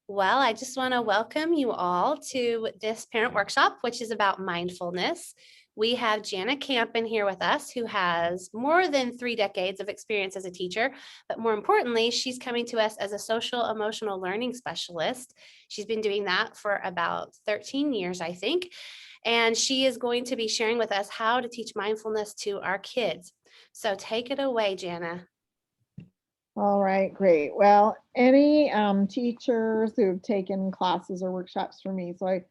Well, I just want to welcome you all to this parent workshop, which is about mindfulness. We have Jana Camp in here with us, who has more than 3 decades of experience as a teacher. But more importantly, she's coming to us as a social emotional learning specialist. She's been doing that for about 13 years, I think. And she is going to be sharing with us how to teach mindfulness to our kids. So take it away, Jana. All right, great. Well, any teachers who've taken classes or workshops from me, so I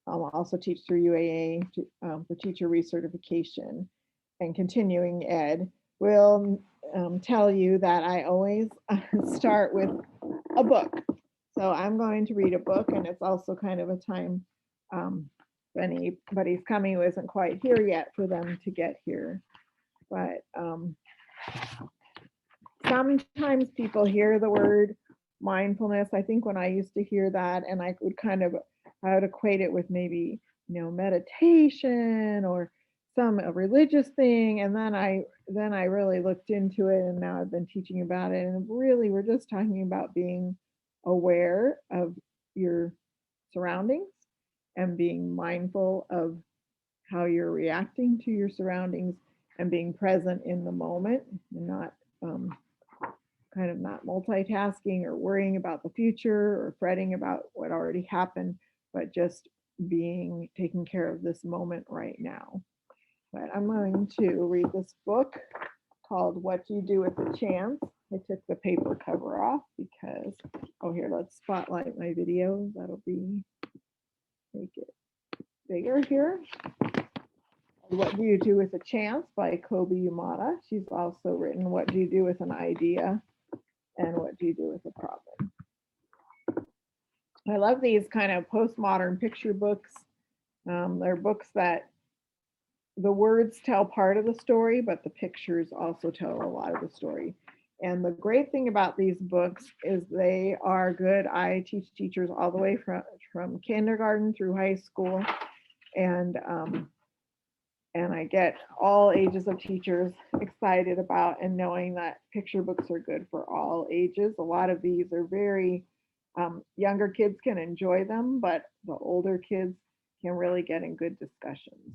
also teach through UAA for teacher recertification and continuing ed, will tell you that I always start with a book. So I'm going to read a book, and it's also kind of a time if anybody's coming who isn't quite here yet for them to get here. But sometimes people hear the word mindfulness. I think when I used to hear that, and I would equate it with maybe, meditation or some a religious thing. And then I really looked into it, and now I've been teaching about it. And really, we're just talking about being aware of your surroundings and being mindful of how you're reacting to your surroundings and being present in the moment and not kind of not multitasking or worrying about the future or fretting about what already happened, but just taking care of this moment right now. But I'm going to read this book called What Do You Do with a Chance? I took the paper cover off because, oh, here, let's spotlight my video. Make it bigger here. What Do You Do with a Chance by Kobe Yamada. She's also written What Do You Do with an Idea and What Do You Do with a Problem. I love these kind of postmodern picture books. They're books that the words tell part of the story, but the pictures also tell a lot of the story. And the great thing about these books is they are good. I teach teachers all the way from kindergarten through high school, and I get all ages of teachers excited about and knowing that picture books are good for all ages. A lot of these are very younger kids can enjoy them, but the older kids can really get in good discussions.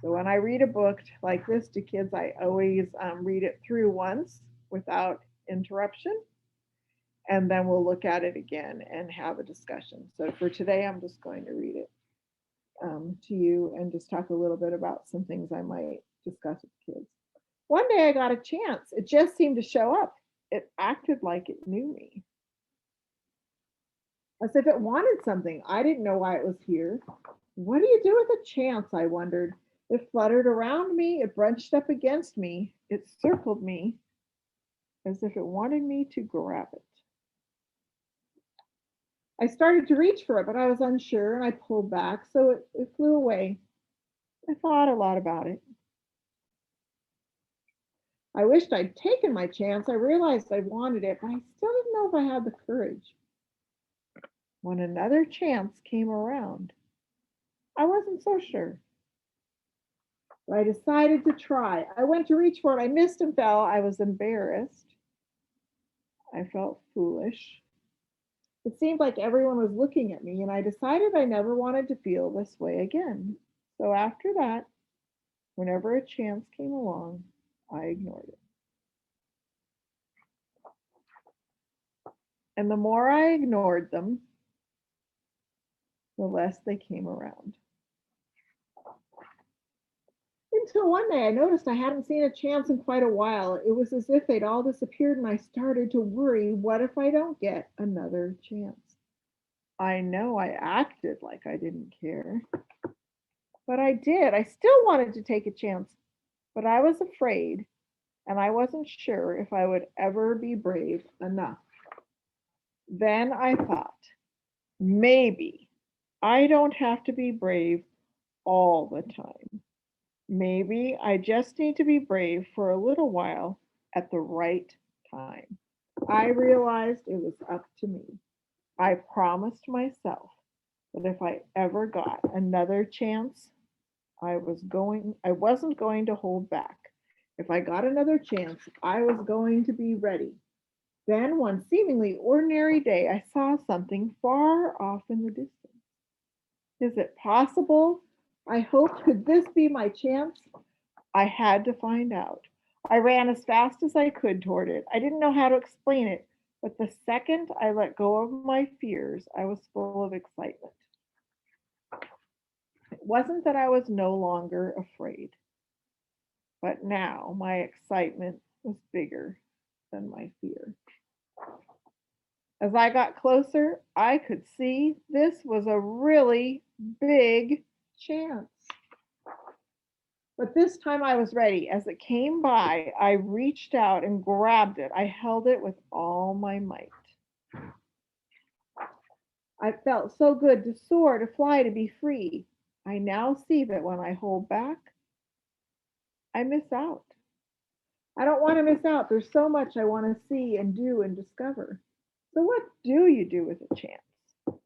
So when I read a book like this to kids, I always read it through once without interruption, and then we'll look at it again and have a discussion. So for today, I'm just going to read it to you and just talk a little bit about some things I might discuss with kids. One day I got a chance. It just seemed to show up. It acted like it knew me, as if it wanted something. I didn't know why it was here. What do you do with a chance? I wondered. It fluttered around me. It brunched up against me. It circled me as if it wanted me to grab it. I started to reach for it, but I was unsure and I pulled back, so it flew away. I thought a lot about it. I wished I'd taken my chance. I realized I wanted it, but I still didn't know if I had the courage. When another chance came around, I wasn't so sure. But I decided to try. I went to reach for it. I missed and fell. I was embarrassed. I felt foolish. It seemed like everyone was looking at me, and I decided I never wanted to feel this way again. So after that, whenever a chance came along, I ignored it. And the more I ignored them, the less they came around. Until one day I noticed I hadn't seen a chance in quite a while. It was as if they'd all disappeared, and I started to worry, what if I don't get another chance? I know I acted like I didn't care, but I did. I still wanted to take a chance, but I was afraid, and I wasn't sure if I would ever be brave enough. Then I thought, maybe I don't have to be brave all the time. Maybe I just need to be brave for a little while at the right time. I realized it was up to me. I promised myself that if I ever got another chance, I wasn't going to hold back. If I got another chance, I was going to be ready. Then one seemingly ordinary day, I saw something far off in the distance. Is it possible? I hoped, could this be my chance? I had to find out. I ran as fast as I could toward it. I didn't know how to explain it, but the second I let go of my fears, I was full of excitement. It wasn't that I was no longer afraid, but now my excitement was bigger than my fear. As I got closer, I could see this was a really big chance. But this time I was ready. As it came by, I reached out and grabbed it. I held it with all my might. I felt so good to soar, to fly, to be free. I now see that when I hold back, I miss out. I don't want to miss out. There's so much I want to see and do and discover. So, what do you do with a chance?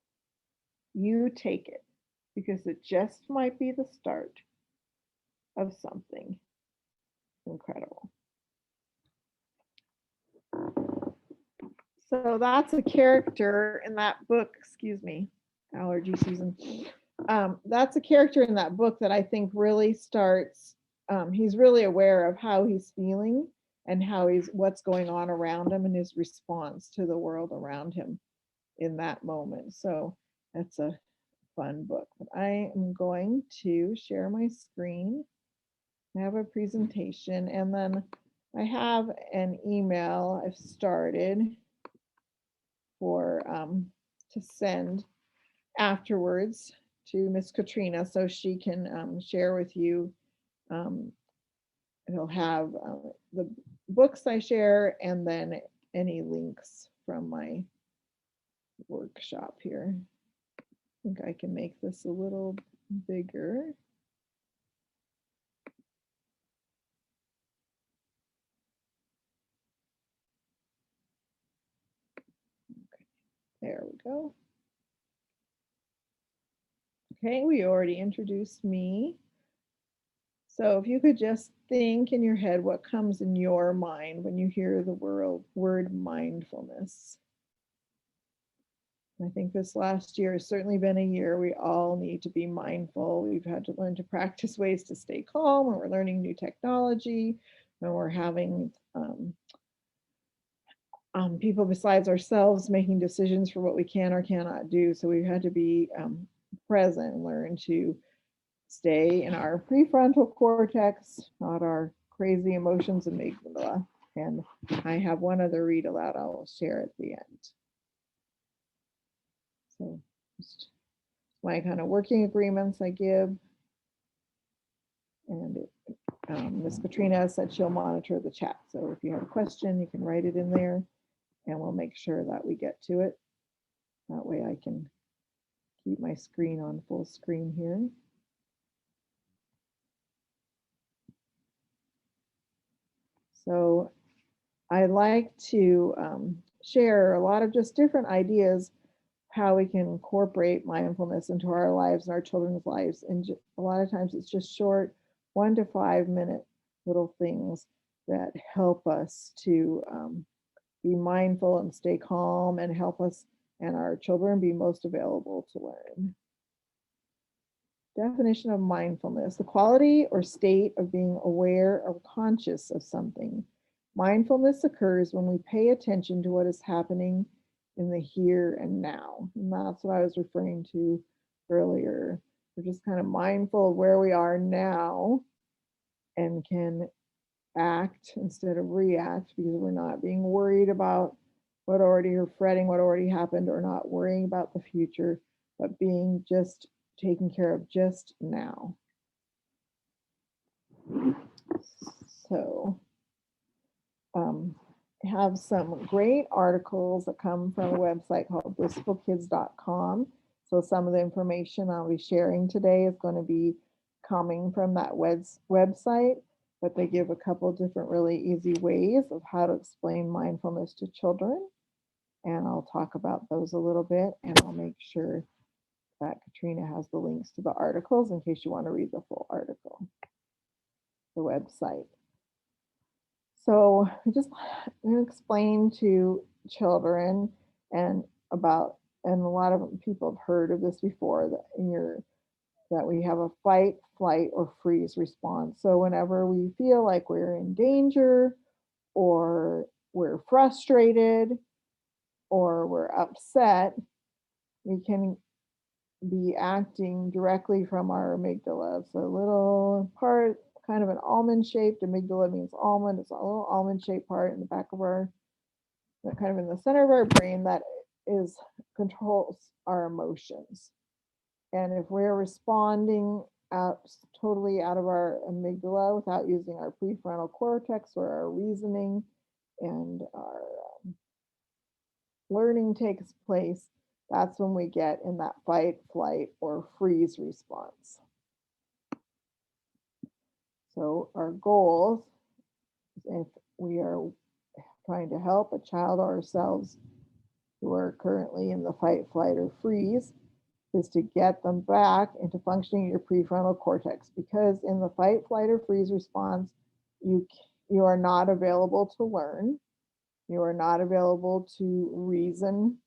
You take it because it just might be the start of something incredible. So that's a character in that book, excuse me, allergy season. That's a character in that book that I think really starts, he's really aware of how he's feeling and what's going on around him and his response to the world around him in that moment. So that's a fun book. But I am going to share my screen. I have a presentation, and then I have an email I've started for to send afterwards to Miss Katrina so she can share with you. It'll have the books I share and then any links from my workshop here. I think I can make this a little bigger. Okay, there we go. Okay, we already introduced me. So if you could just think in your head what comes in your mind when you hear the word mindfulness. I think this last year has certainly been a year we all need to be mindful. We've had to learn to practice ways to stay calm when we're learning new technology, when we're having people besides ourselves making decisions for what we can or cannot do. So we've had to be present and learn to stay in our prefrontal cortex, not our crazy emotions and amygdala. And I have one other read aloud I'll share at the end. So just my kind of working agreements I give. And Ms. Katrina said she'll monitor the chat. So if you have a question, you can write it in there and we'll make sure that we get to it. That way I can keep my screen on full screen here. So I like to share a lot of just different ideas how we can incorporate mindfulness into our lives and our children's lives. And a lot of times it's just short 1 to 5 minute little things that help us to be mindful and stay calm and help us and our children be most available to learn. Definition of mindfulness: the quality or state of being aware or conscious of something. Mindfulness occurs when we pay attention to what is happening in the here and now. And that's what I was referring to earlier. We're just kind of mindful of where we are now and can act instead of react because we're not being worried about what already or fretting what already happened or not worrying about the future, but being just taken care of just now. So I have some great articles that come from a website called blissfulkids.com. So some of the information I'll be sharing today is going to be coming from that website, but they give a couple different really easy ways of how to explain mindfulness to children. And I'll talk about those a little bit, and I'll make sure that Katrina has the links to the articles in case you want to read the full article, the website. So I just explain to children and about, and a lot of people have heard of this before, that in your that we have a fight, flight, or freeze response. So whenever we feel like we're in danger, or we're frustrated, or we're upset, we can be acting directly from our amygdala. It's a little part, kind of an almond shaped. Amygdala means almond. It's a little almond shaped part in the back of our, kind of in the center of our brain, that is controls our emotions. And if we're responding out totally out of our amygdala without using our prefrontal cortex, where our reasoning and our learning takes place, that's when we get in that fight, flight, or freeze response. So our goals, if we are trying to help a child or ourselves who are currently in the fight, flight, or freeze, is to get them back into functioning in your prefrontal cortex, because in the fight, flight, or freeze response, you you are not available to learn, you are not available to reason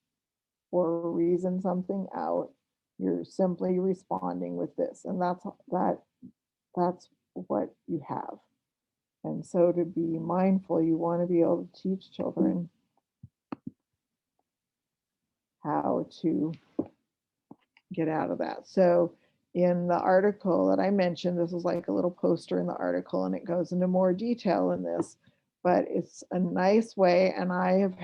or reason something out. You're simply responding with this, and that's what you have. And so to be mindful, you want to be able to teach children how to get out of that. So in the article that I mentioned, this is like a little poster in the article, and it goes into more detail in this, but it's a nice way. And I have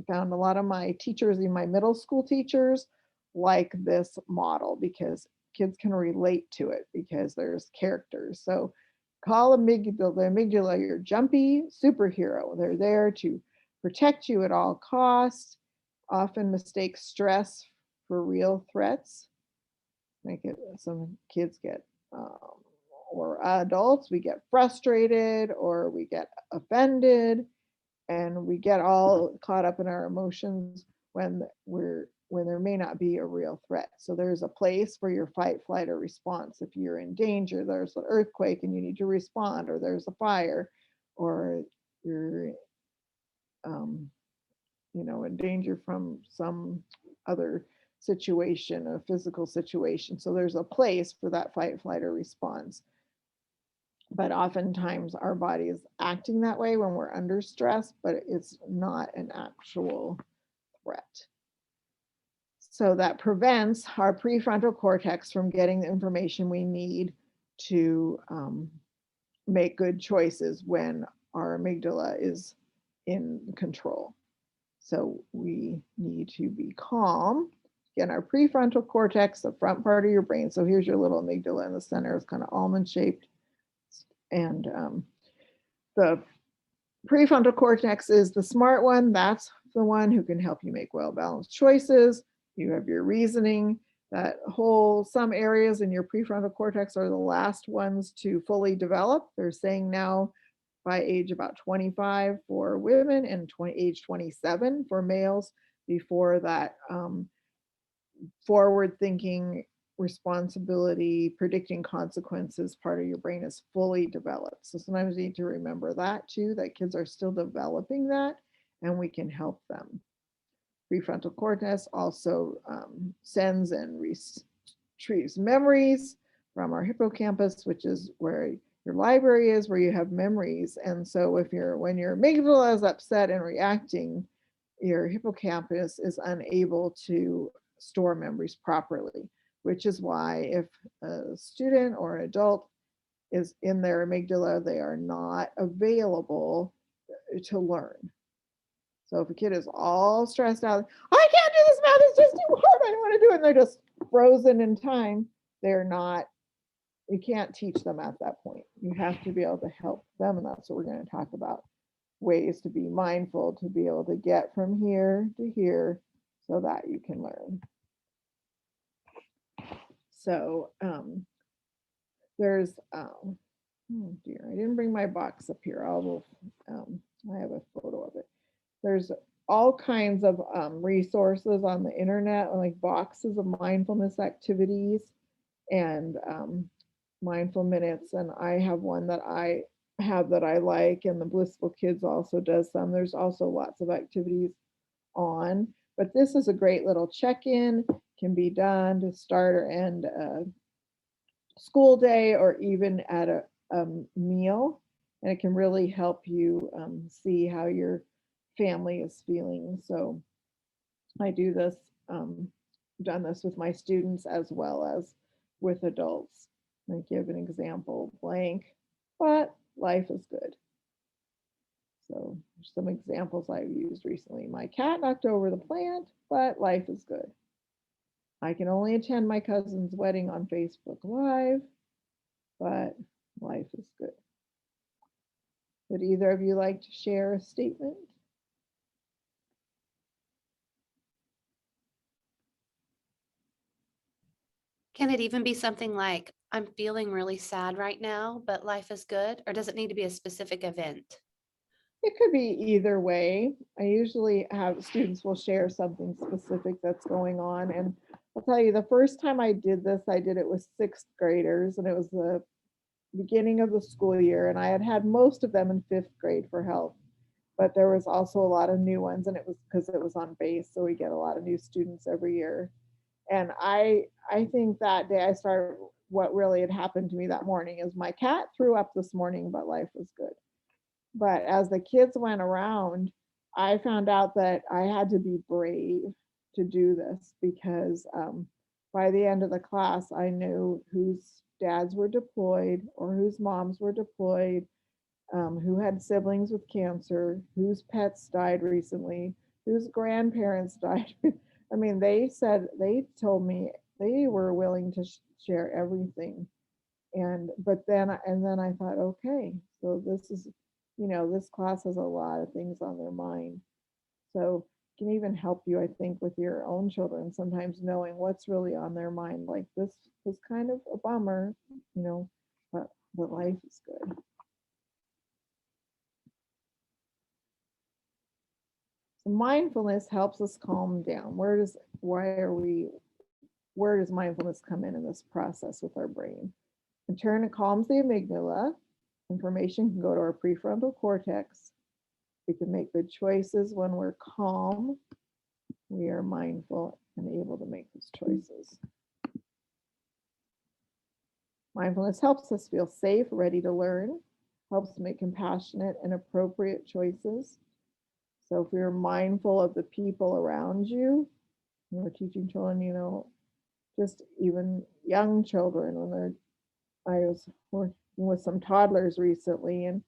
found a lot of my teachers, even my middle school teachers, like this model, because kids can relate to it because there's characters. So call the amygdala your jumpy superhero. They're there to protect you at all costs, often mistake stress for real threats. Make it, some kids get, or adults, we get frustrated or we get offended, and we get all caught up in our emotions when there may not be a real threat. So there's a place for your fight, flight, or response. If you're in danger, there's an earthquake and you need to respond, or there's a fire, or you're um, in danger from some other situation, a physical situation. So there's a place for that fight, flight, or response. But oftentimes our body is acting that way when we're under stress, but it's not an actual threat. So that prevents our prefrontal cortex from getting the information we need to make good choices when our amygdala is in control. So we need to be calm. Again, our prefrontal cortex, the front part of your brain. So here's your little amygdala in the center. It's kind of almond shaped. And the prefrontal cortex is the smart one. That's the one who can help you make well-balanced choices. You have your reasoning. Some areas in your prefrontal cortex are the last ones to fully develop. They're saying now by age about 25 for women and age 27 for males, before that forward thinking, responsibility, predicting consequences part of your brain is fully developed. So sometimes you need to remember that too, that kids are still developing that, and we can help them. Prefrontal cortex also sends and retrieves memories from our hippocampus, which is where your library is, where you have memories. And so when your amygdala is upset and reacting, your hippocampus is unable to store memories properly, which is why if a student or an adult is in their amygdala, they are not available to learn. So if a kid is all stressed out, I can't do this math, it's just too hard, I don't want to do it, and they're just frozen in time, they're not, you can't teach them at that point. You have to be able to help them, and that's what we're going to talk about. Ways to be mindful, to be able to get from here to here so that you can learn. So there's, oh dear, I didn't bring my box up here. I have a photo of it. There's all kinds of resources on the internet, like boxes of mindfulness activities and mindful minutes. And I have one that I have that I like, and the Blissful Kids also does some. There's also lots of activities on, but this is a great little check-in, can be done to start or end a school day or even at a meal, and it can really help you see how your family is feeling. So I do this, done this with my students as well as with adults. I give an example, blank, but life is good. So some examples I've used recently. My cat knocked over the plant, but life is good. I can only attend my cousin's wedding on Facebook Live, but life is good. Would either of you like to share a statement? Can it even be something like, I'm feeling really sad right now, but life is good? Or does it need to be a specific event? It could be either way. I usually have students will share something specific that's going on. And I'll tell you, the first time I did this, I did it with sixth graders, and it was the beginning of the school year. And I had had most of them in fifth grade for help, but there was also a lot of new ones, and it was because it was on base. So we get a lot of new students every year. And I think that day I started, what really had happened to me that morning is my cat threw up this morning, but life was good. But as the kids went around, I found out that I had to be brave to do this because by the end of the class, I knew whose dads were deployed or whose moms were deployed, who had siblings with cancer, whose pets died recently, whose grandparents died. I mean, they told me they were willing to share everything. And then I thought, okay, so this is, this class has a lot of things on their mind. So it can even help you, I think, with your own children, sometimes knowing what's really on their mind. Like, this was kind of a bummer, you know, but life is good. So mindfulness helps us calm down. Where does mindfulness come in this process with our brain? In turn, it calms the amygdala. Information can go to our prefrontal cortex. We can make good choices when we're calm. We are mindful and able to make those choices. Mindfulness helps us feel safe, ready to learn, helps make compassionate and appropriate choices. So if you're mindful of the people around you, we're teaching children, just even young children I was working with some toddlers recently, and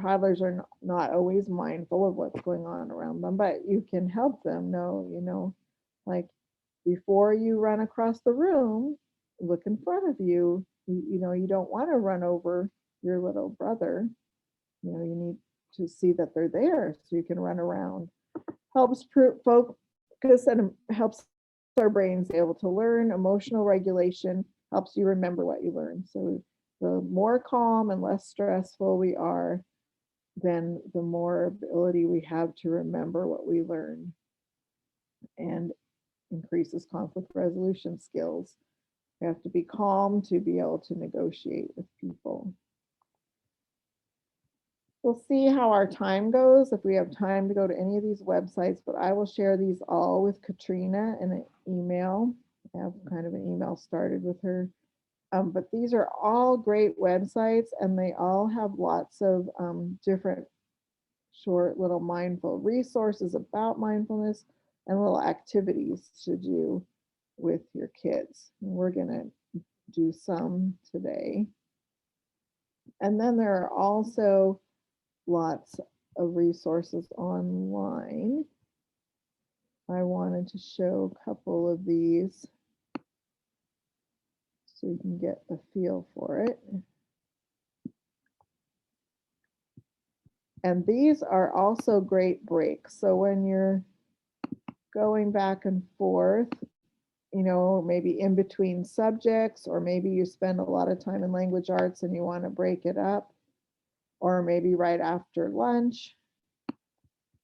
toddlers are not always mindful of what's going on around them, but you can help them know, like, before you run across the room, look in front of you. You don't want to run over your little brother. You need to see that they're there so you can run around. Helps focus and helps our brains able to learn. Emotional regulation helps you remember what you learn. So the more calm and less stressful we are, then the more ability we have to remember what we learn, and increases conflict resolution skills. We have to be calm to be able to negotiate with people. We'll see how our time goes, if we have time to go to any of these websites, but I will share these all with Katrina in an email. I have kind of an email started with her. But these are all great websites, and they all have lots of different short little mindful resources about mindfulness and little activities to do with your kids. And we're going to do some today. And then there are also lots of resources online. I wanted to show a couple of these so you can get a feel for it. And these are also great breaks. So when you're going back and forth, maybe in between subjects, or maybe you spend a lot of time in language arts and you want to break it up, or maybe right after lunch,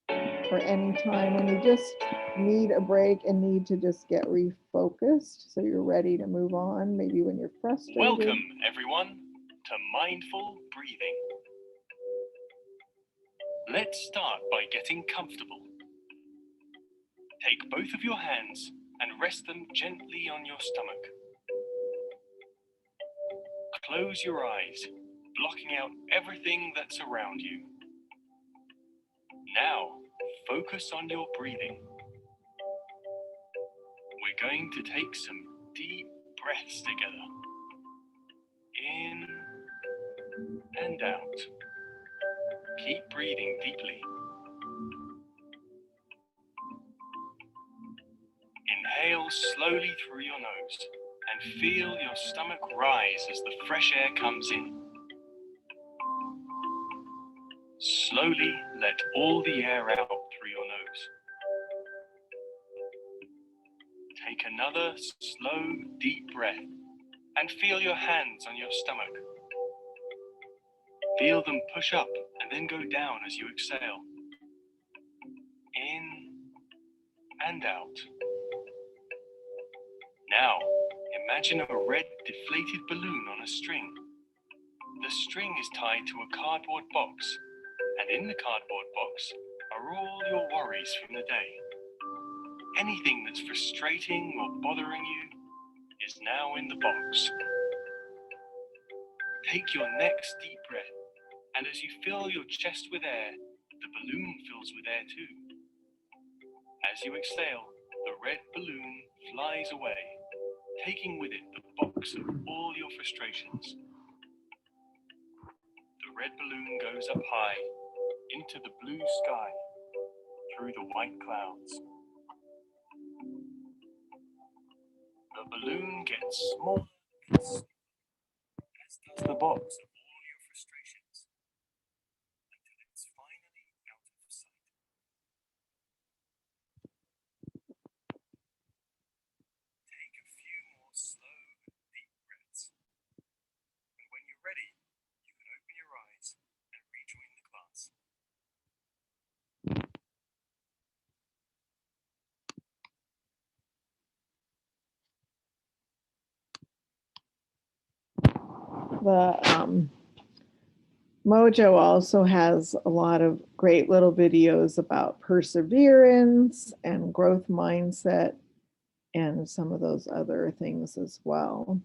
or any time when you just need a break and need to just get refocused so you're ready to move on, maybe when you're frustrated. Welcome, everyone, to Mindful Breathing. Let's start by getting comfortable. Take both of your hands and rest them gently on your stomach. Close your eyes, blocking out everything that's around you. Now, focus on your breathing. We're going to take some deep breaths together. In and out. Keep breathing deeply. Inhale slowly through your nose and feel your stomach rise as the fresh air comes in. Slowly let all the air out through your nose. Take another slow, deep breath and feel your hands on your stomach. Feel them push up and then go down as you exhale. In and out. Now, imagine a red deflated balloon on a string. The string is tied to a cardboard box, and in the cardboard box are all your worries from the day. Anything that's frustrating or bothering you is now in the box. Take your next deep breath, and as you fill your chest with air, the balloon fills with air too. As you exhale, the red balloon flies away, taking with it the box of all your frustrations. The red balloon goes up high, into the blue sky, through the white clouds. The balloon gets smaller, as does the box of all your frustrations, until it's finally out of sight. Take a few more slow, deep breaths. And when you're ready, you can open your eyes and rejoin the class. The Mojo also has a lot of great little videos about perseverance and growth mindset and some of those other things as well.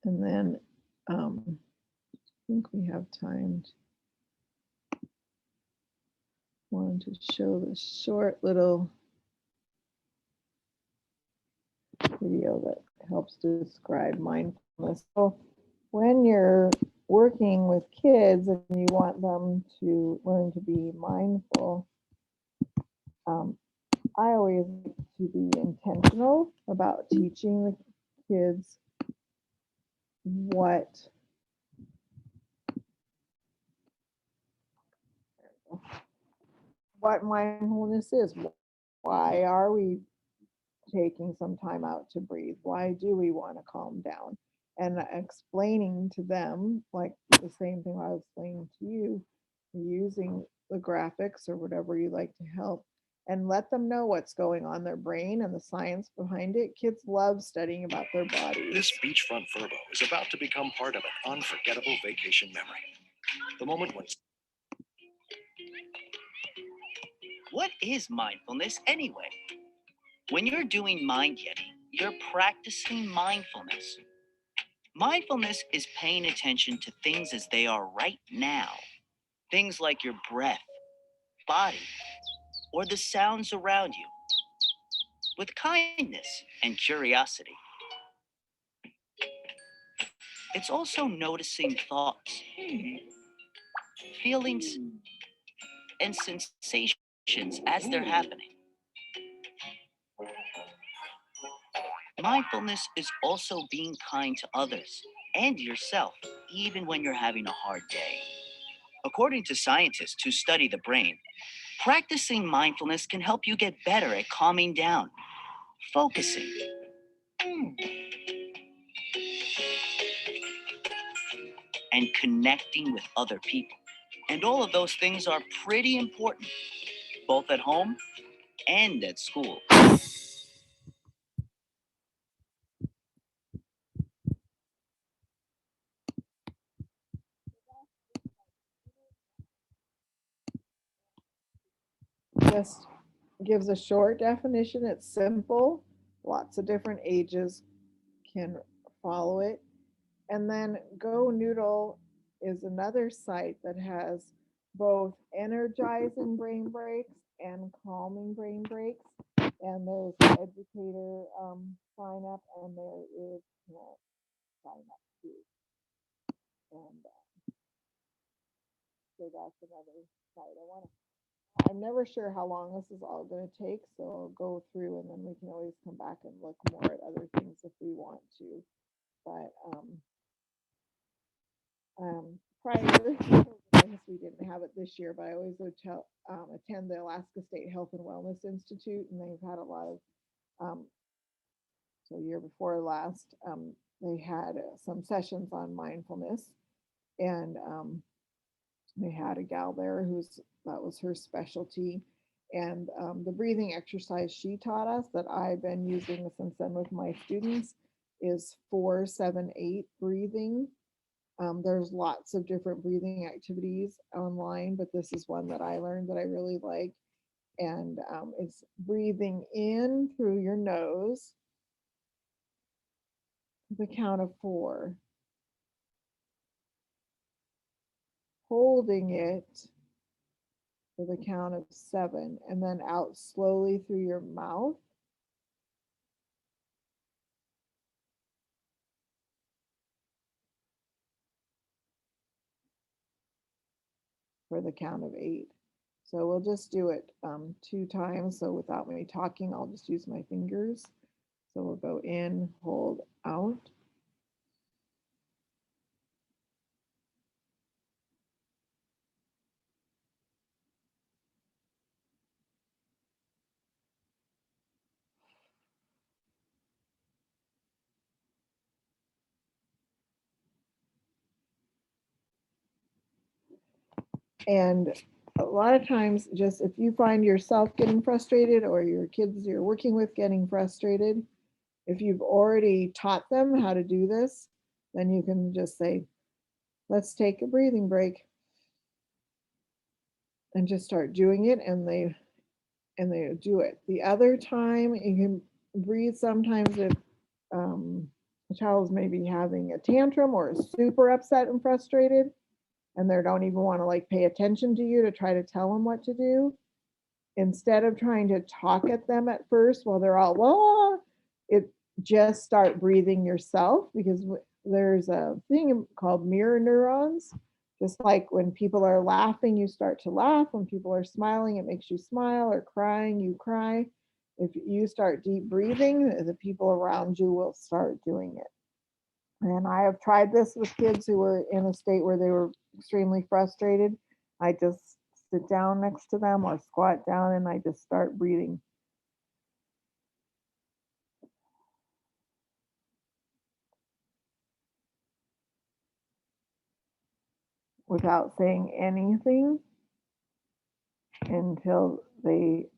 And then I think we have time. Wanted to show this short little video that helps describe mindfulness. So when you're working with kids and you want them to learn to be mindful, I always like to be intentional about teaching the kids what mindfulness is. Why are we taking some time out to breathe? Why do we want to calm down? And explaining to them, like the same thing I was explaining to you, using the graphics or whatever you like to help, and let them know what's going on in their brain and the science behind it. Kids love studying about their bodies. This beachfront Verbo is about to become part of an unforgettable vacation memory. The moment when... What is mindfulness anyway? When you're doing mind yeti, you're practicing mindfulness. Mindfulness is paying attention to things as they are right now. Things like your breath, body, or the sounds around you, with kindness and curiosity. It's also noticing thoughts, feelings, and sensations as they're happening. Mindfulness is also being kind to others and yourself, even when you're having a hard day. According to scientists who study the brain, practicing mindfulness can help you get better at calming down, focusing, and connecting with other people. And all of those things are pretty important, both at home and at school. just gives a short definition. It's simple. Lots of different ages can follow it. And then Go Noodle is another site that has both energizing brain breaks and calming brain breaks. And there's an educator sign up, and there is parent sign up too. And so that's another site. I'm never sure how long this is all going to take, so I'll go through and then we can always come back and look more at other things if we want to. But prior, I guess we didn't have it this year, but I always would attend the Alaska State Health and Wellness Institute, and they've had a lot of, so year before last, they had some sessions on mindfulness, and they had a gal there that was her specialty. And the breathing exercise she taught us that I've been using since then with my students is 4-7-8 breathing. There's lots of different breathing activities online, but this is one that I learned that I really like. And it's breathing in through your nose, the count of 4, holding it for the count of 7, and then out slowly through your mouth for the count of 8. So we'll just do it 2 times. So without me talking, I'll just use my fingers. So we'll go in, hold, out. And a lot of times, just if you find yourself getting frustrated or your kids you're working with getting frustrated, if you've already taught them how to do this, then you can just say, let's take a breathing break, and just start doing it, and they do it. The other time you can breathe sometimes if a child is maybe having a tantrum or is super upset and frustrated, and they don't even want to like pay attention to you to try to tell them what to do. Instead of trying to talk at them at first while they're all, well, it just start breathing yourself, because there's a thing called mirror neurons. Just like when people are laughing, you start to laugh. When people are smiling, it makes you smile, or crying, you cry. If you start deep breathing, the people around you will start doing it. And I have tried this with kids who were in a state where they were extremely frustrated. I just sit down next to them or squat down, and I just start breathing. Without saying anything until they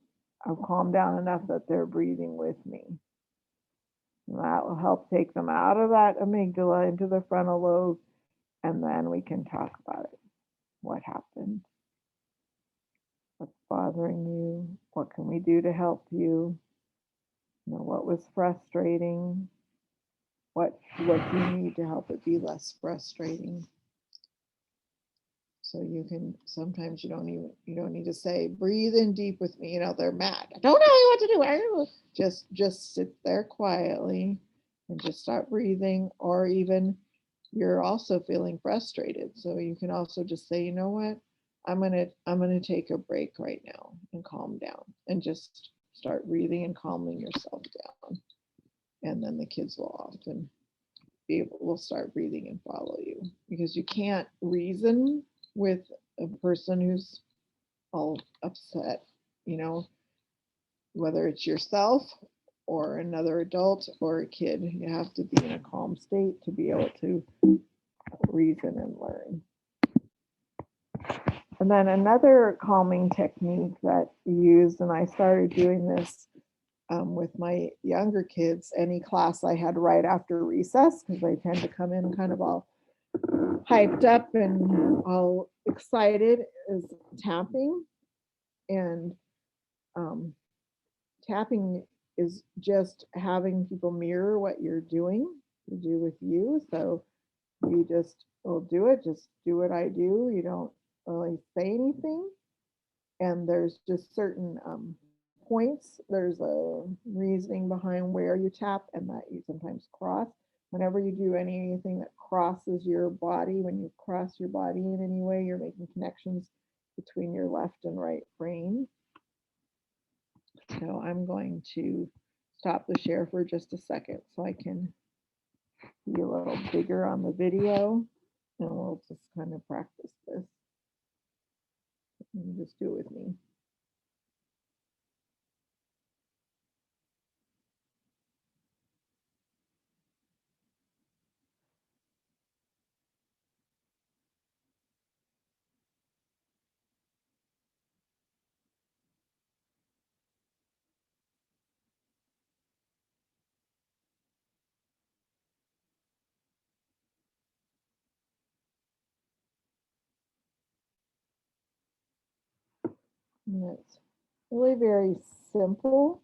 are calmed down enough that they're breathing with me. And that will help take them out of that amygdala into the frontal lobe, and then we can talk about it. What happened? What's bothering you? What can we do to help you? What was frustrating? What do you need to help it be less frustrating? So you can, sometimes you don't need to say, breathe in deep with me. They're mad. I don't know what to do. I don't know. Just sit there quietly and just start breathing. Or even you're also feeling frustrated, so you can also just say, you know what, I'm gonna take a break right now and calm down, and just start breathing and calming yourself down. And then the kids will often will start breathing and follow you, because you can't reason with a person who's all upset, whether it's yourself or another adult or a kid. You have to be in a calm state to be able to reason and learn. And then another calming technique that you used, and I started doing this with my younger kids, any class I had right after recess, because they tend to come in kind of all hyped up and all excited, is tapping. And um, tapping is just having people mirror what you're doing to do with you. So you just will do it, just do what I do. You don't really say anything. And there's just certain points. There's a reasoning behind where you tap and that you sometimes cross. Whenever you do anything that crosses your body, when you cross your body in any way, you're making connections between your left and right brain. So I'm going to stop the share for just a second so I can be a little bigger on the video, and we'll just kind of practice this. You just do it with me. And it's really very simple.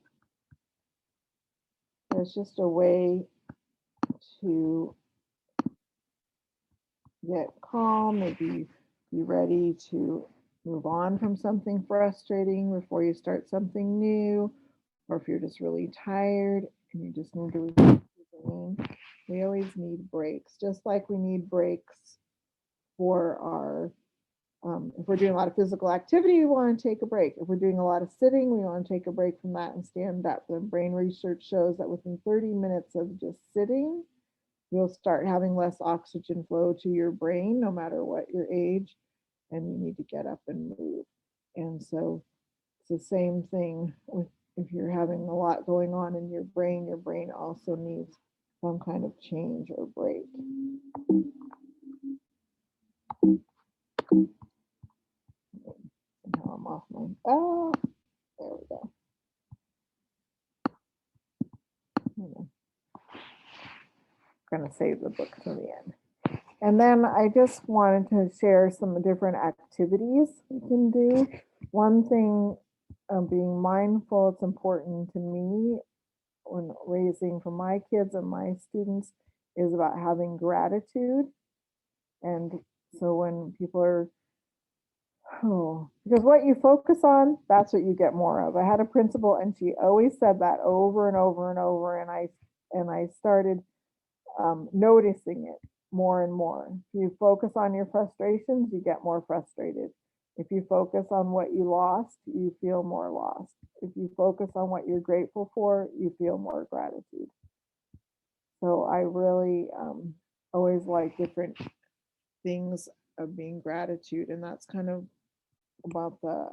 It's just a way to get calm, maybe be ready to move on from something frustrating before you start something new, or if you're just really tired and you just need to regain. We always need breaks, just like we need breaks for our if we're doing a lot of physical activity, we want to take a break. If we're doing a lot of sitting, we want to take a break from that and stand up. The brain research shows that within 30 minutes of just sitting, you'll start having less oxygen flow to your brain, no matter what your age, and you need to get up and move. And so it's the same thing with if you're having a lot going on in your brain also needs some kind of change or break. Now I'm off my, there we go. I'm gonna save the book to the end. And then I just wanted to share some different activities we can do. One thing, being mindful, it's important to me when raising for my kids and my students is about having gratitude. And so when people are, because what you focus on, that's what you get more of. I had a principal and she always said that over and over and over. And I started noticing it more and more. If you focus on your frustrations, you get more frustrated. If you focus on what you lost, you feel more lost. If you focus on what you're grateful for, you feel more gratitude. So I really always like different things of being gratitude, and that's kind of about the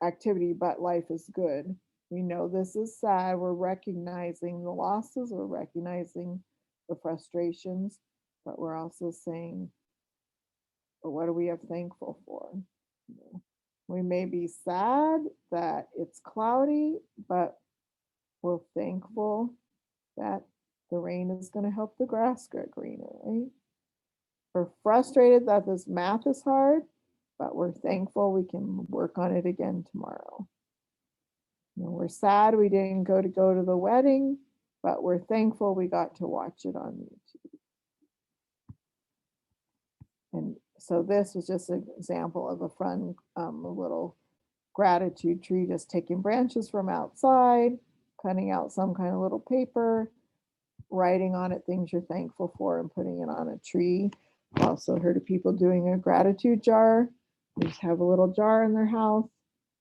activity, but life is good. We know this is sad. We're recognizing the losses, we're recognizing the frustrations, but we're also saying, well, what do we have thankful for? We may be sad that it's cloudy, but we're thankful that the rain is going to help the grass get greener, right? We're frustrated that this math is hard, but we're thankful we can work on it again tomorrow. We're sad we didn't go to the wedding, but we're thankful we got to watch it on YouTube. And so this was just an example of a fun little gratitude tree, just taking branches from outside, cutting out some kind of little paper, writing on it things you're thankful for and putting it on a tree. Also heard of people doing a gratitude jar. They just have a little jar in their house,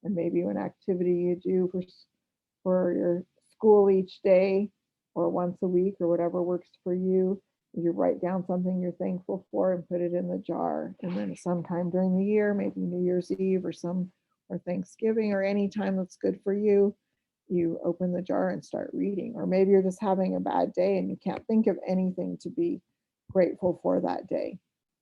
and maybe an activity you do for your school each day or once a week or whatever works for you. You write down something you're thankful for and put it in the jar. And then sometime during the year, maybe New Year's Eve or Thanksgiving or any time that's good for you, you open the jar and start reading. Or maybe you're just having a bad day and you can't think of anything to be grateful for that day.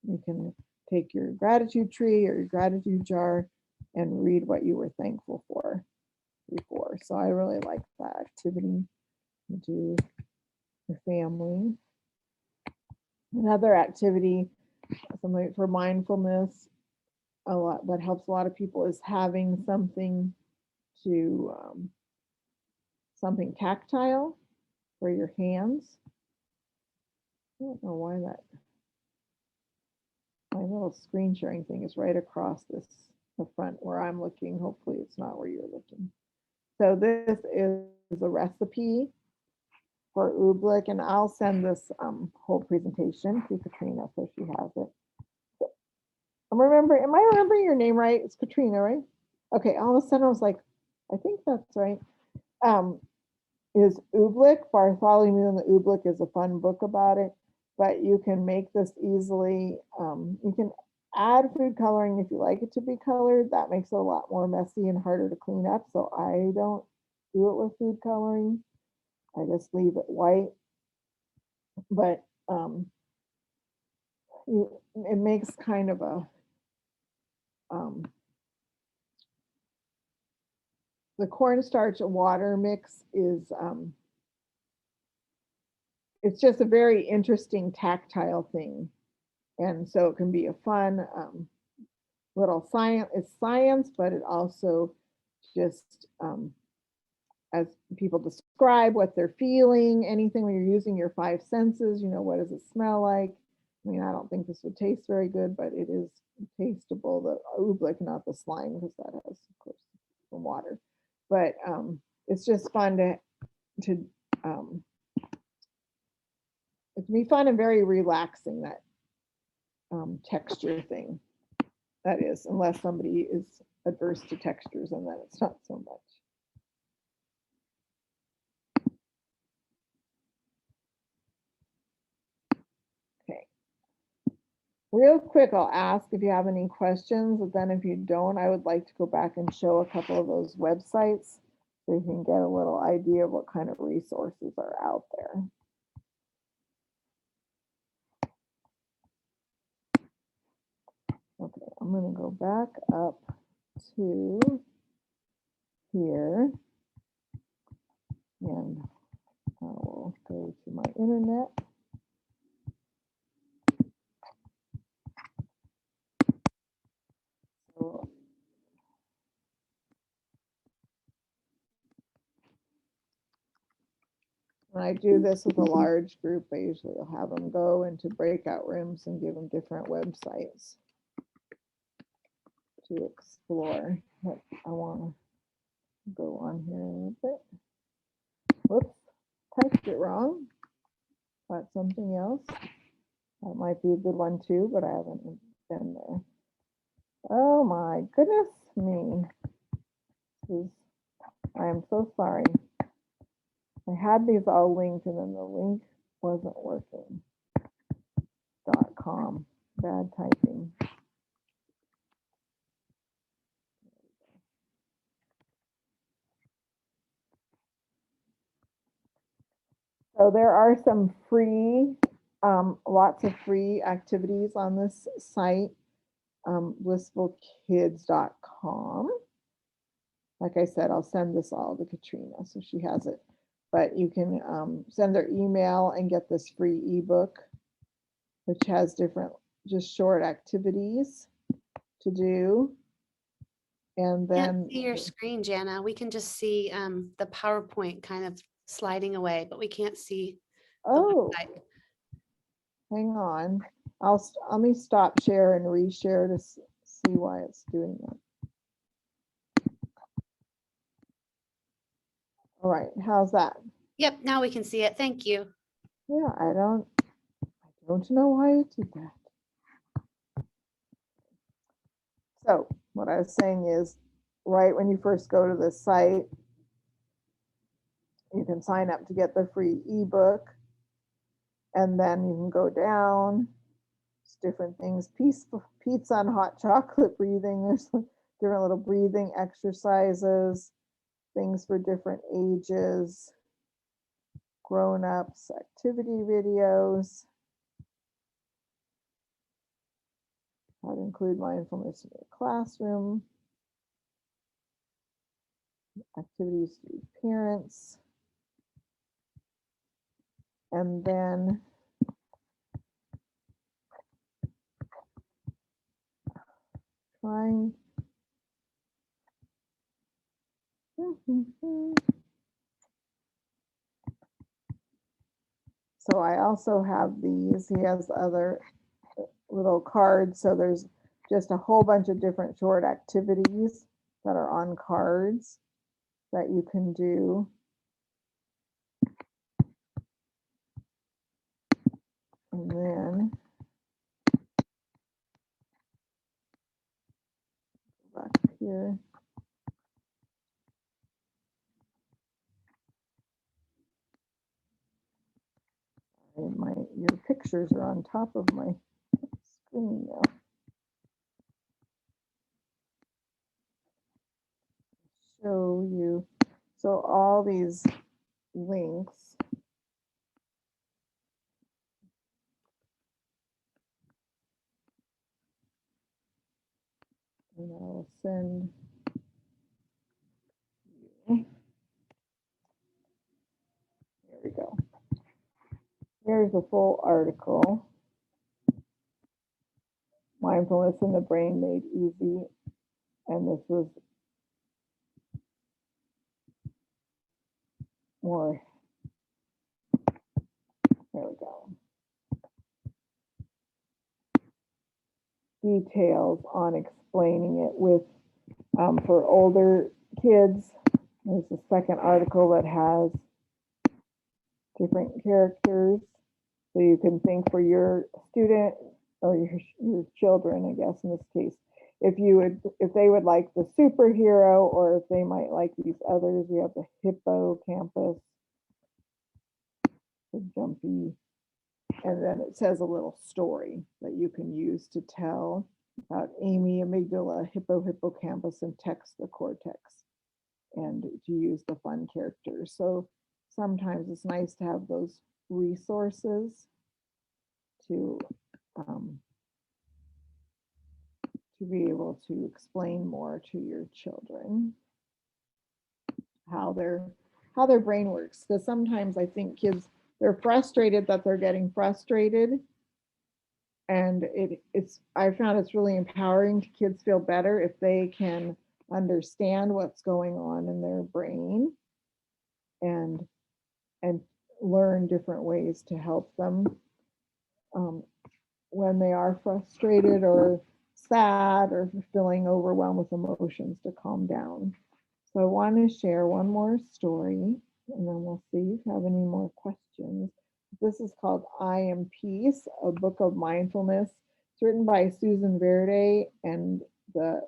You can take your gratitude tree or your gratitude jar and read what you were thankful for before. So I really like that activity to do with family. Another activity, something for mindfulness, a lot that helps a lot of people is having something to something tactile for your hands. I don't know why that, my little screen sharing thing is right across this, the front where I'm looking. Hopefully it's not where you're looking. So this is a recipe for oobleck, and I'll send this whole presentation to Katrina so she has it. Am I remembering your name right? It's Katrina, right? Okay, all of a sudden I was like, I think that's right. Is oobleck, Bartholomew and the Oobleck is a fun book about it, but you can make this easily. You can add food coloring if you like it to be colored. That makes it a lot more messy and harder to clean up, so I don't do it with food coloring. I just leave it white, but it makes kind of a the cornstarch water mix is it's just a very interesting tactile thing, and so it can be a fun little science. It's science, but it also just as people describe what they're feeling, anything when you're using your five senses, you know, what does it smell like? I mean, I don't think this would taste very good, but it is tasteable, the oobleck, not the slime, because that has, of course, some water. But it's just fun to it can be fun and very relaxing, that texture thing. That is, unless somebody is adverse to textures, and then it's not so much. Okay. Real quick, I'll ask if you have any questions, but then if you don't, I would like to go back and show a couple of those websites so you can get a little idea of what kind of resources are out there. Okay, I'm going to go back up to here, and I will go to my internet. So when I do this with a large group, I usually will have them go into breakout rooms and give them different websites to explore. But I want to go on here a little bit. Whoops, typed it wrong. Got something else. That might be a good one too, but I haven't been there. Oh my goodness me. I am so sorry. I had these all linked and then the link wasn't working. .com. Bad typing. So there are some free, lots of free activities on this site, blissfulkids.com. Like I said, I'll send this all to Katrina so she has it. But you can send their email and get this free ebook, which has different, just short activities to do. And then Can't see your screen, Jana. We can just see the PowerPoint kind of sliding away, but we can't see the oh, website. hang on. Let me stop share and reshare to see why it's doing that. All right, how's that? Yep, now we can see it. Thank you. Yeah, I don't know why it did that. So what I was saying is, right when you first go to the site, you can sign up to get the free ebook, and then you can go down. It's different things: pizza and hot chocolate breathing. There's different little breathing exercises, things for different ages, grown-ups, activity videos, how to include mindfulness in your classroom, activities to parents, and then trying. So I also have these. He has other little cards. So there's just a whole bunch of different short activities that are on cards that you can do. And then back here. Your pictures are on top of my screen now. Show you. So all these links. And I'll send you. There we go. Here's a full article. Mindfulness in the Brain Made Easy. And this was more. There we go. Details on explaining it with for older kids. There's a second article that has different characters, so you can think for your student or your children, I guess in this case, if they would like the superhero or if they might like these others. We have the hippocampus, the jumpy, and then it says a little story that you can use to tell about Amy, amygdala, hippocampus, and text the cortex, and to use the fun characters. So sometimes it's nice to have those resources to be able to explain more to your children how their brain works. Because sometimes I think kids, they're frustrated that they're getting frustrated, and I found it's really empowering to kids feel better if they can understand what's going on in their brain and learn different ways to help them when they are frustrated or sad or feeling overwhelmed with emotions, to calm down. So I want to share one more story, and then we'll see if you have any more questions. This is called I Am Peace, a book of mindfulness. It's written by Susan Verde, and the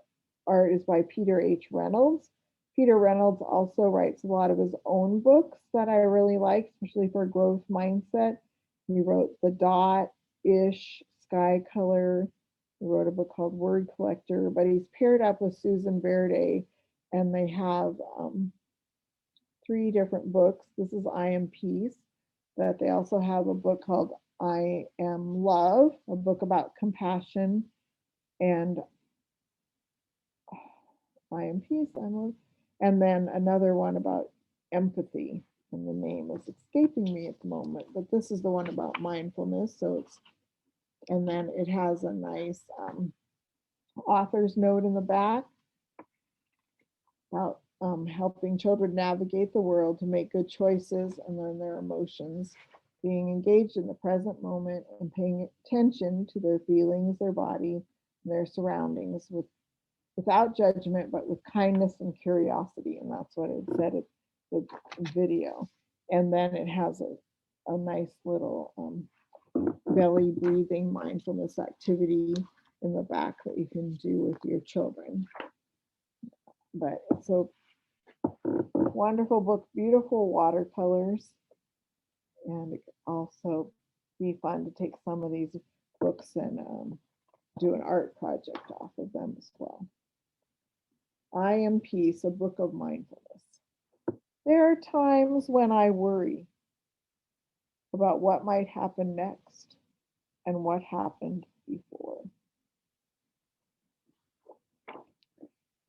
art is by Peter H. Reynolds. Peter Reynolds also writes a lot of his own books that I really like, especially for growth mindset. He wrote The Dot, Ish, Sky Color. He wrote a book called Word Collector, but he's paired up with Susan Verde, and they have 3 different books. This is I Am Peace, but they also have a book called I Am Love, a book about compassion, and I Am Peace, I'm Love, and then another one about empathy, and the name is escaping me at the moment, but this is the one about mindfulness. So it's, and then it has a nice author's note in the back about helping children navigate the world to make good choices and learn their emotions, being engaged in the present moment and paying attention to their feelings, their body, and their surroundings without judgment, but with kindness and curiosity. And that's what it said at the video. And then it has a nice little belly breathing mindfulness activity in the back that you can do with your children. But it's a wonderful book, beautiful watercolors, and it can also be fun to take some of these books and do an art project off of them as well. I Am Peace, a book of mindfulness. There are times when I worry about what might happen next and what happened before.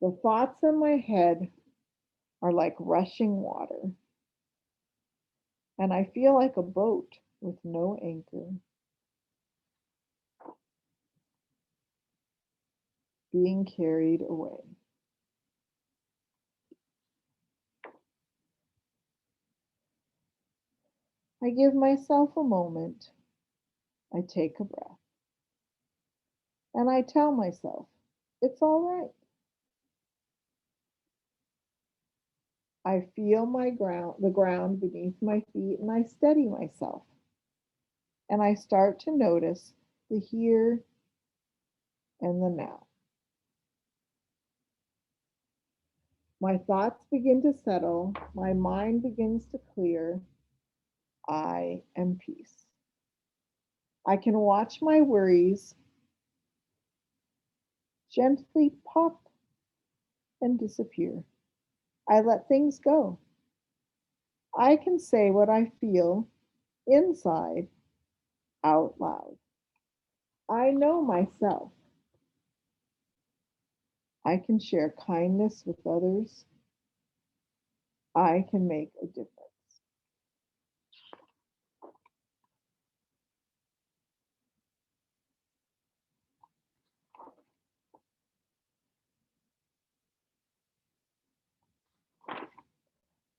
The thoughts in my head are like rushing water, and I feel like a boat with no anchor, being carried away. I give myself a moment. I take a breath. And I tell myself, it's all right. I feel the ground beneath my feet, and I steady myself. And I start to notice the here and the now. My thoughts begin to settle, my mind begins to clear. I am peace. I can watch my worries gently pop and disappear. I let things go. I can say what I feel inside out loud. I know myself. I can share kindness with others. I can make a difference.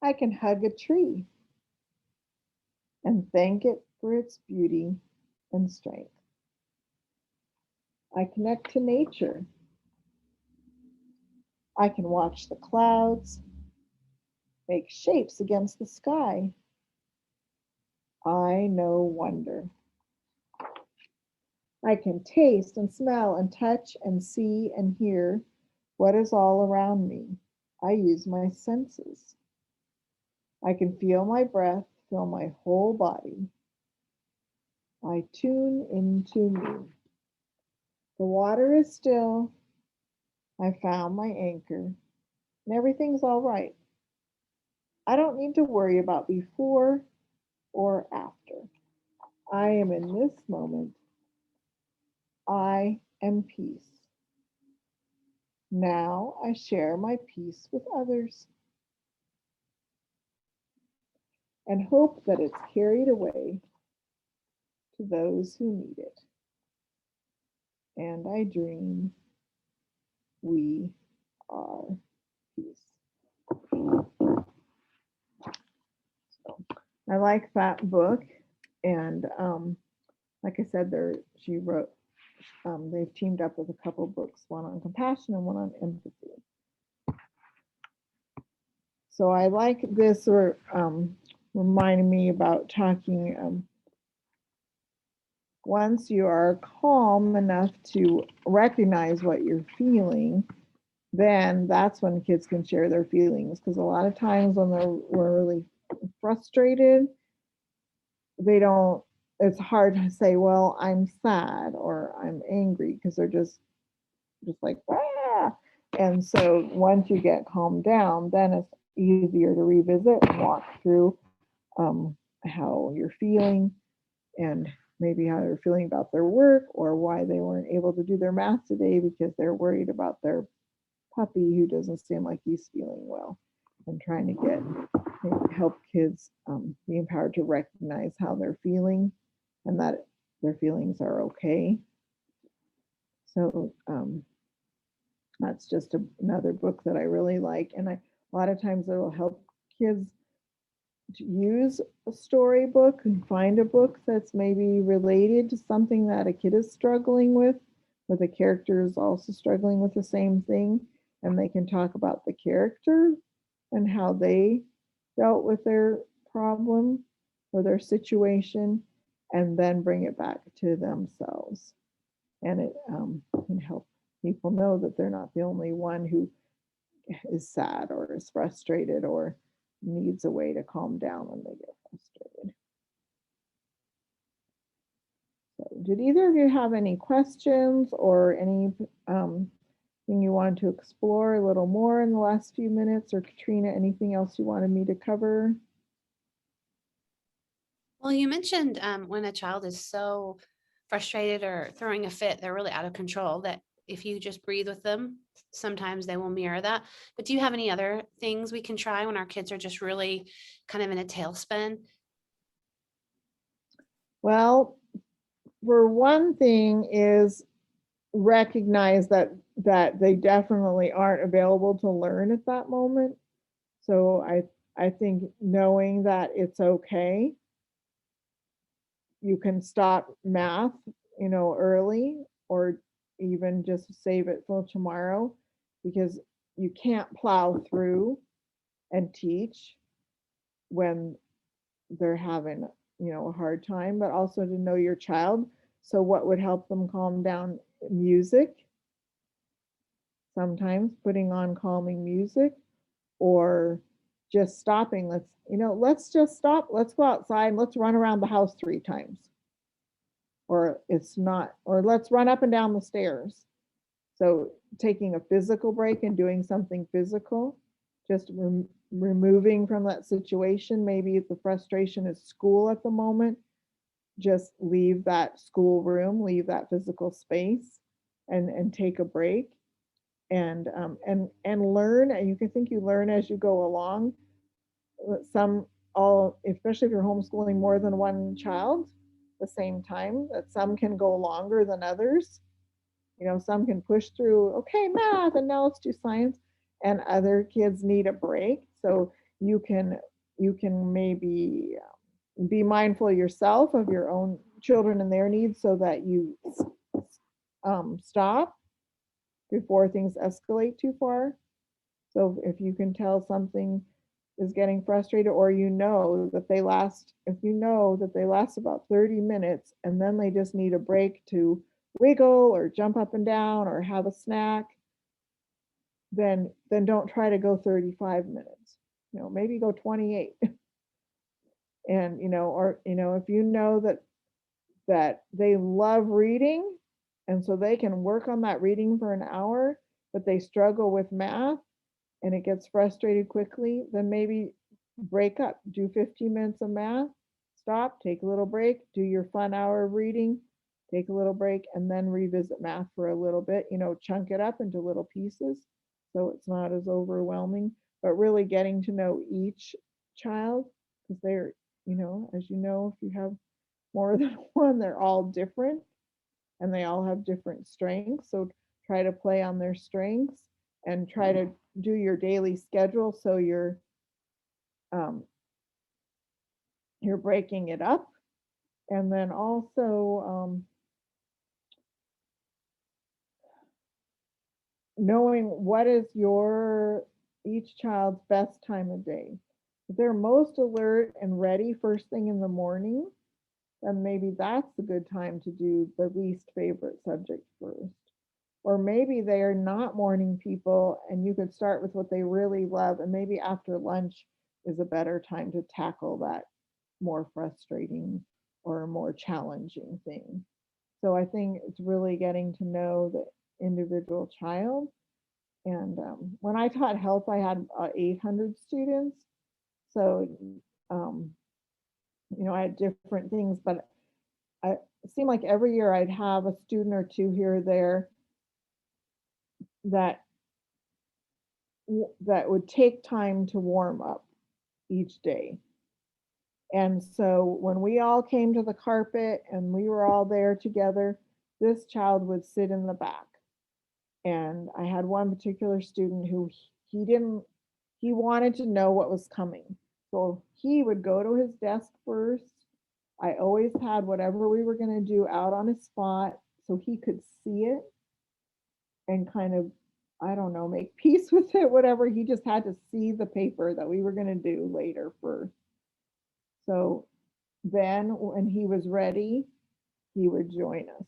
I can hug a tree and thank it for its beauty and strength. I connect to nature. I can watch the clouds, make shapes against the sky. I know wonder. I can taste and smell and touch and see and hear what is all around me. I use my senses. I can feel my breath fill my whole body. I tune into me. The water is still. I found my anchor, and everything's all right. I don't need to worry about before or after. I am in this moment. I am peace. Now I share my peace with others and hope that it's carried away to those who need it. And I dream we are peace. So I like that book. And like I said, she wrote, they've teamed up with a couple books, one on compassion and one on empathy. So I like this, or reminding me about talking. Once you are calm enough to recognize what you're feeling, then that's when kids can share their feelings. Because a lot of times when we're really frustrated, they don't, it's hard to say, well, I'm sad or I'm angry, because they're just like, ah. And so once you get calmed down, then it's easier to revisit and walk through how you're feeling, and maybe how they're feeling about their work, or why they weren't able to do their math today because they're worried about their puppy who doesn't seem like he's feeling well, and trying to help kids be empowered to recognize how they're feeling and that their feelings are okay. So that's just another book that I really like. And a lot of times it will help kids to use a storybook and find a book that's maybe related to something that a kid is struggling with, where the character is also struggling with the same thing, and they can talk about the character and how they dealt with their problem or their situation, and then bring it back to themselves. And it can help people know that they're not the only one who is sad or is frustrated or needs a way to calm down when they get frustrated. So, did either of you have any questions or any thing you wanted to explore a little more in the last few minutes? Or Katrina, anything else you wanted me to cover? Well, you mentioned when a child is so frustrated or throwing a fit, they're really out of control, that if you just breathe with them, sometimes they will mirror that. But do you have any other things we can try when our kids are just really kind of in a tailspin? Well, for one thing is recognize that they definitely aren't available to learn at that moment. So I think knowing that it's okay, you can stop math, early, or even just save it till tomorrow, because you can't plow through and teach when they're having, a hard time, but also to know your child. So what would help them calm down? Music, sometimes putting on calming music, or just stopping. Let's just stop. Let's go outside. Let's run around the house 3 times. Or it's not, or let's run up and down the stairs. So taking a physical break and doing something physical, just removing from that situation. Maybe if the frustration is school at the moment, just leave that school room, leave that physical space, and take a break, and learn. And you can think you learn as you go along. Some all, especially if you're homeschooling more than one child at the same time, that some can go longer than others. Some can push through, okay, math, and now let's do science, and other kids need a break. So you can maybe be mindful yourself of your own children and their needs, so that you stop before things escalate too far. So if you can tell something is getting frustrated, or if you know that they last about 30 minutes, and then they just need a break to wiggle or jump up and down or have a snack, then don't try to go 35 minutes. Maybe go 28. And or if you know that they love reading, and so they can work on that reading for an hour, but they struggle with math and it gets frustrated quickly, then maybe break up, do 15 minutes of math, stop, take a little break, do your fun hour of reading, take a little break, and then revisit math for a little bit. Chunk it up into little pieces so it's not as overwhelming, but really getting to know each child, because they're, as you know, if you have more than one, they're all different and they all have different strengths. So try to play on their strengths and try to do your daily schedule, so um, you're breaking it up. And then also knowing what is each child's best time of day. If they're most alert and ready first thing in the morning, then maybe that's a good time to do the least favorite subject first. Or maybe they are not morning people, and you could start with what they really love, and maybe after lunch is a better time to tackle that more frustrating or more challenging thing. So I think it's really getting to know the individual child. And when I taught health, I had 800 students. So, um, I had different things, but it seemed like every year I'd have a student or two here or there that that would take time to warm up each day. And so when we all came to the carpet and we were all there together, this child would sit in the back. And I had one particular student who he wanted to know what was coming. So he would go to his desk first. I always had whatever we were going to do out on his spot so he could see it and kind of, I don't know, make peace with it, whatever. He just had to see the paper that we were going to do later first. So then when he was ready, he would join us.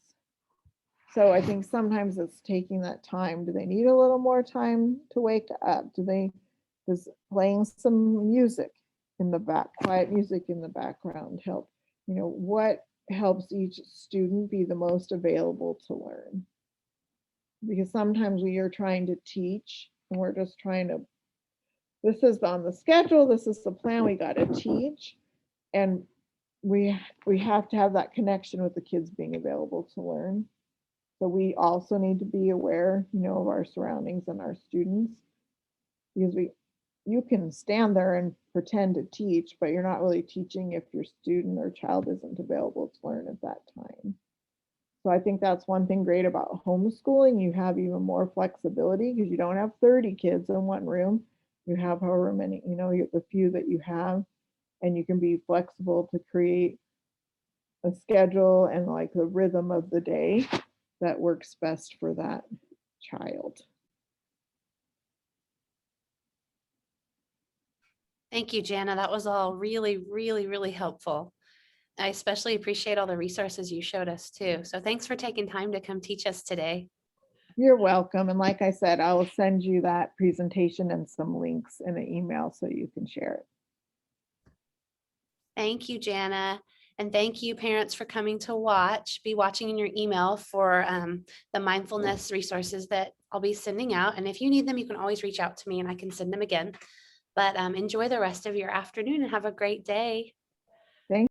So I think sometimes it's taking that time. Do they need a little more time to wake up? Does playing some music in the back, quiet music in the background help? What helps each student be the most available to learn? Because sometimes we are trying to teach and we're just trying to, this is on the schedule, this is the plan, we got to teach. And we have to have that connection with the kids being available to learn. So we also need to be aware, of our surroundings and our students, because you can stand there and pretend to teach, but you're not really teaching if your student or child isn't available to learn at that time. So I think that's one thing great about homeschooling. You have even more flexibility because you don't have 30 kids in one room. You have however many, the few that you have, and you can be flexible to create a schedule and like the rhythm of the day that works best for that child. Thank you, Jana. That was all really, really, really helpful. I especially appreciate all the resources you showed us too. So thanks for taking time to come teach us today. You're welcome. And like I said, I will send you that presentation and some links in an email so you can share it. Thank you, Jana. And thank you, parents, for coming to watch. Be watching in your email for the mindfulness resources that I'll be sending out. And if you need them, you can always reach out to me and I can send them again. But enjoy the rest of your afternoon and have a great day.